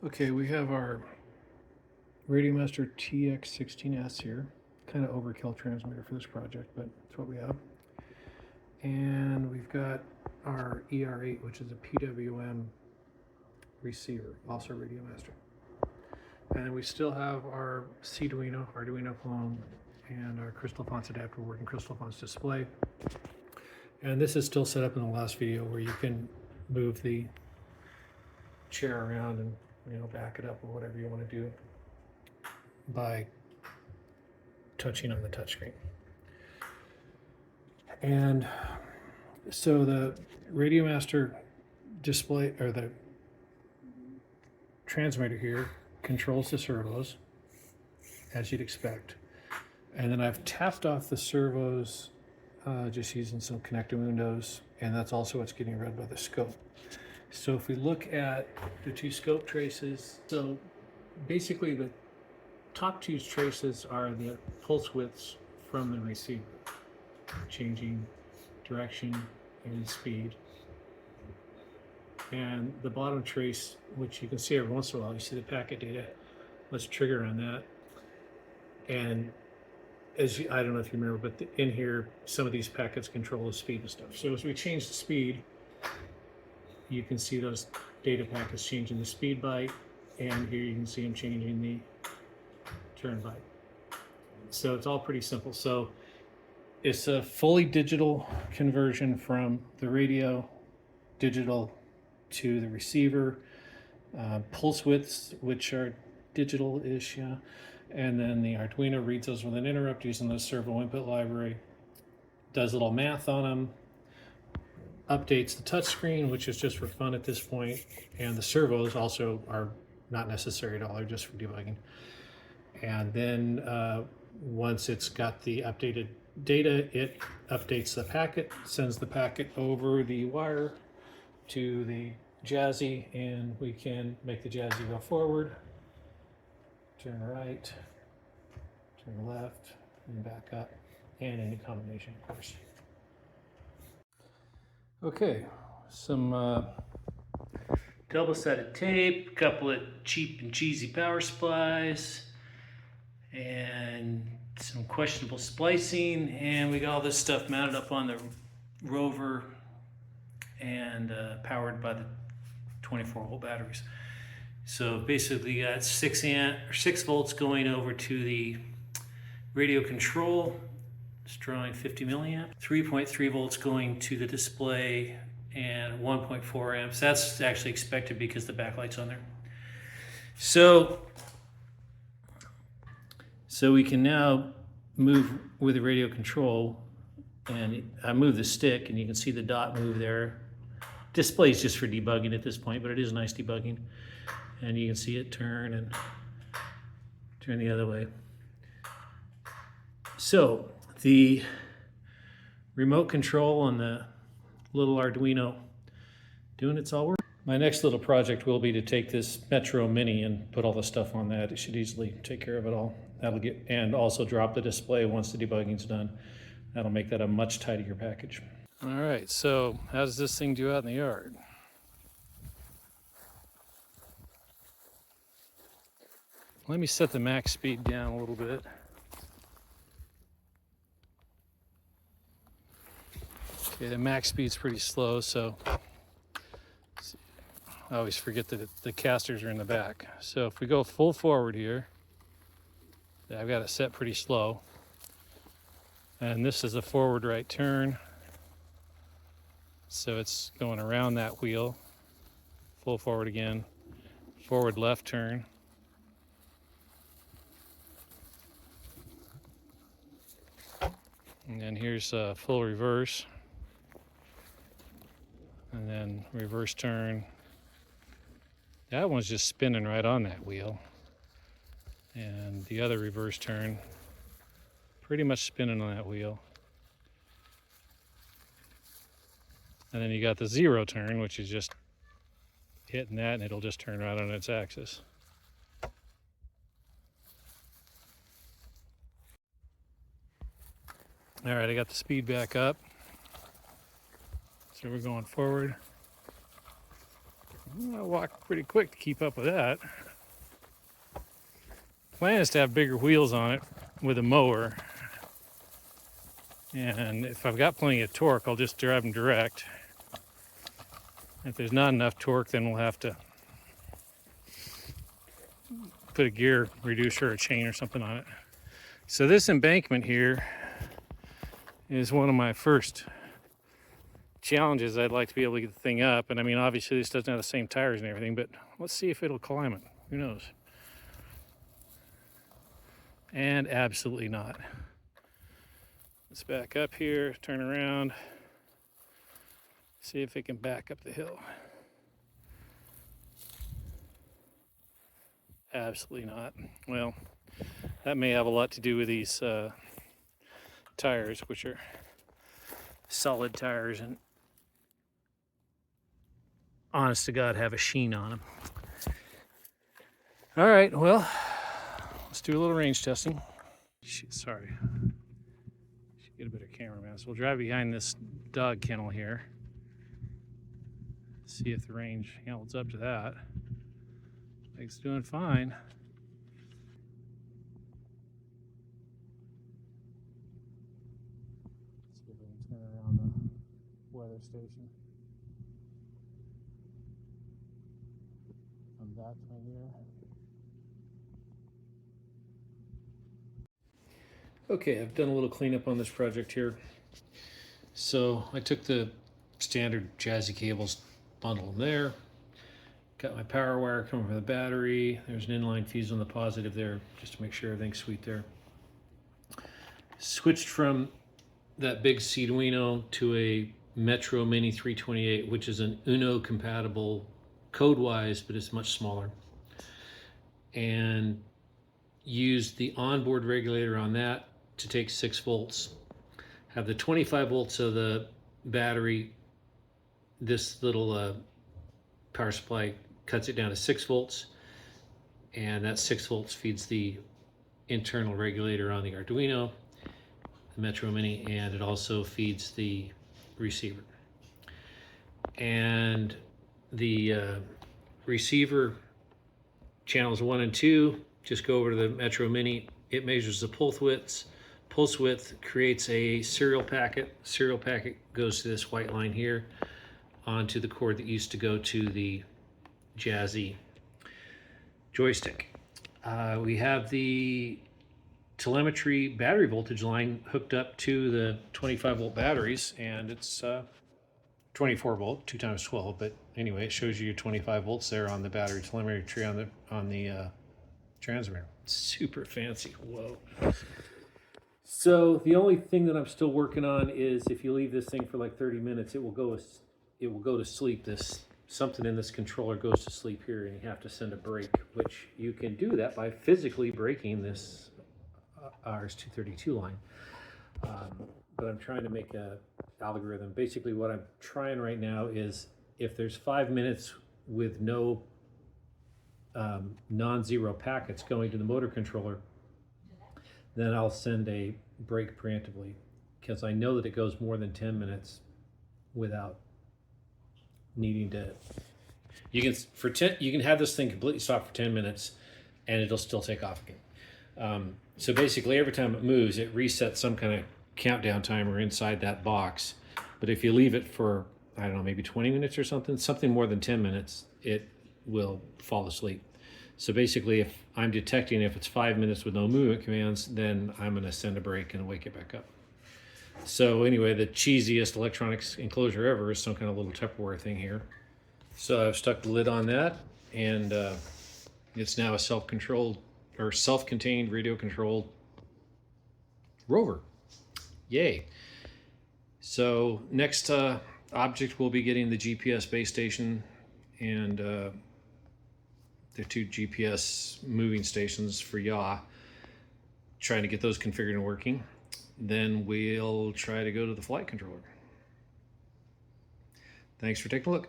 Okay, we have our RadioMaster Tx16S here. Kind of overkill transmitter for this project, but it's what we have. And we've got our ER8, which is a PWM receiver, also RadioMaster. And we still have our Arduino clone, and our Crystal Fonts adapter working Crystal Fonts display. And this is still set up in the last video where you can move the chair around and back it up or whatever you want to do by touching on the touchscreen. And so the RadioMaster display, or the transmitter here, controls the servos as you'd expect. And then I've tapped off the servos just using some connector windows, and that's also what's getting read by the scope. So if we look at the two scope traces, so basically the top two traces are the pulse widths from the receiver, changing direction and speed. And the bottom trace, which you can see every once in a while, you see the packet data. Let's trigger on that. And I don't know if you remember, but in here, some of these packets control the speed and stuff. So as we change the speed, you can see those data packets changing the speed byte, and here you can see them changing the turn byte. So it's all pretty simple. So it's a fully digital conversion from the radio digital to the receiver, pulse widths, which are digital-ish, yeah. And then the Arduino reads those with an interrupt using the servo input library, does a little math on them, updates the touchscreen, which is just for fun at this point, and the servos also are not necessary at all, they're just for debugging. And then once it's got the updated data, it updates the packet, sends the packet over the wire to the Jazzy, and we can make the Jazzy go forward, turn right, turn left, and back up, and any combination, of course. Okay, some double-sided tape, a couple of cheap and cheesy power supplies, and some questionable splicing, and we got all this stuff mounted up on the rover and powered by the 24-volt batteries. So basically got 6 volts going over to the radio control. It's drawing 50 milliamp, 3.3 volts going to the display, and 1.4 amps. That's actually expected because the backlight's on there. So we can now move with the radio control, and I move the stick and you can see the dot move there. Display's just for debugging at this point, but it is nice debugging. And you can see it turn and turn the other way. So the remote control on the little Arduino doing its all work. My next little project will be to take this Metro Mini and put all the stuff on that. It should easily take care of it all. And also drop the display once the debugging's done. That'll make that a much tidier package. All right, so how does this thing do out in the yard? Let me set the max speed down a little bit. Okay, the max speed's pretty slow, so I always forget that the casters are in the back. So if we go full forward here, I've got it set pretty slow. And this is a forward right turn. So it's going around that wheel. Full forward again. Forward left turn. And then here's a full reverse. And then reverse turn. That one's just spinning right on that wheel. And the other reverse turn, pretty much spinning on that wheel. And then you got the zero turn, which is just hitting that and it'll just turn right on its axis. All right, I got the speed back up. So we're going forward. I walk pretty quick to keep up with that. Plan is to have bigger wheels on it with a mower. And if I've got plenty of torque, I'll just drive them direct. If there's not enough torque, then we'll have to put a gear reducer or a chain or something on it. So this embankment here is one of my first challenges. I'd like to be able to get the thing up. And I mean, obviously this doesn't have the same tires and everything, but let's see if it'll climb it. Who knows? And absolutely not. Let's back up here, turn around, see if it can back up the hill. Absolutely not. Well, that may have a lot to do with these tires, which are solid tires and honest to God have a sheen on them. All right, well, let's do a little range testing. Sorry. Get a better cameraman. So we'll drive behind this dog kennel here. See if the range holds up to that. It's doing fine. Let's see if we can turn around the weather station. Come back right here. Okay, I've done a little cleanup on this project here. So I took the standard Jazzy cables, bundled them there. Got my power wire coming from the battery. There's an inline fuse on the positive there, just to make sure everything's sweet there. Switched from that big Arduino to a Metro Mini 328, which is an Uno compatible code-wise, but it's much smaller. And used the onboard regulator on that to take 6 volts. Have the 25 volts of the battery. This little power supply cuts it down to 6 volts, and that 6 volts feeds the internal regulator on the Arduino, the Metro Mini, and it also feeds the receiver. And the receiver channels 1 and 2 just go over to the Metro Mini. It measures the pulse widths. Pulse width creates a serial packet. Serial packet goes to this white line here onto the cord that used to go to the Jazzy joystick. We have the telemetry battery voltage line hooked up to the 25 volt batteries, and it's 24 volt, 2 times 12. But anyway, it shows you your 25 volts there on the battery telemetry on the transmitter. Super fancy. Whoa. So the only thing that I'm still working on is if you leave this thing for like 30 minutes, it will go to sleep. Something in this controller goes to sleep here, and you have to send a break, which you can do that by physically breaking this RS-232 line. But I'm trying to make a algorithm. Basically what I'm trying right now is if there's 5 minutes with no non-zero packets going to the motor controller, then I'll send a break preemptively, because I know that it goes more than 10 minutes without needing to. You can have this thing completely stop for 10 minutes and it'll still take off again. So basically every time it moves, it resets some kind of countdown timer inside that box. But if you leave it for, I don't know, maybe 20 minutes or something more than 10 minutes, it will fall asleep. So basically, if I'm detecting if it's 5 minutes with no movement commands, then I'm going to send a break and wake it back up. So anyway, the cheesiest electronics enclosure ever is some kind of little Tupperware thing here. So I've stuck the lid on that, and it's now a self-controlled or self-contained radio-controlled rover. Yay. So next object, we'll be getting the GPS base station and the 2 GPS moving stations for yaw, trying to get those configured and working. Then we'll try to go to the flight controller. Thanks for taking a look.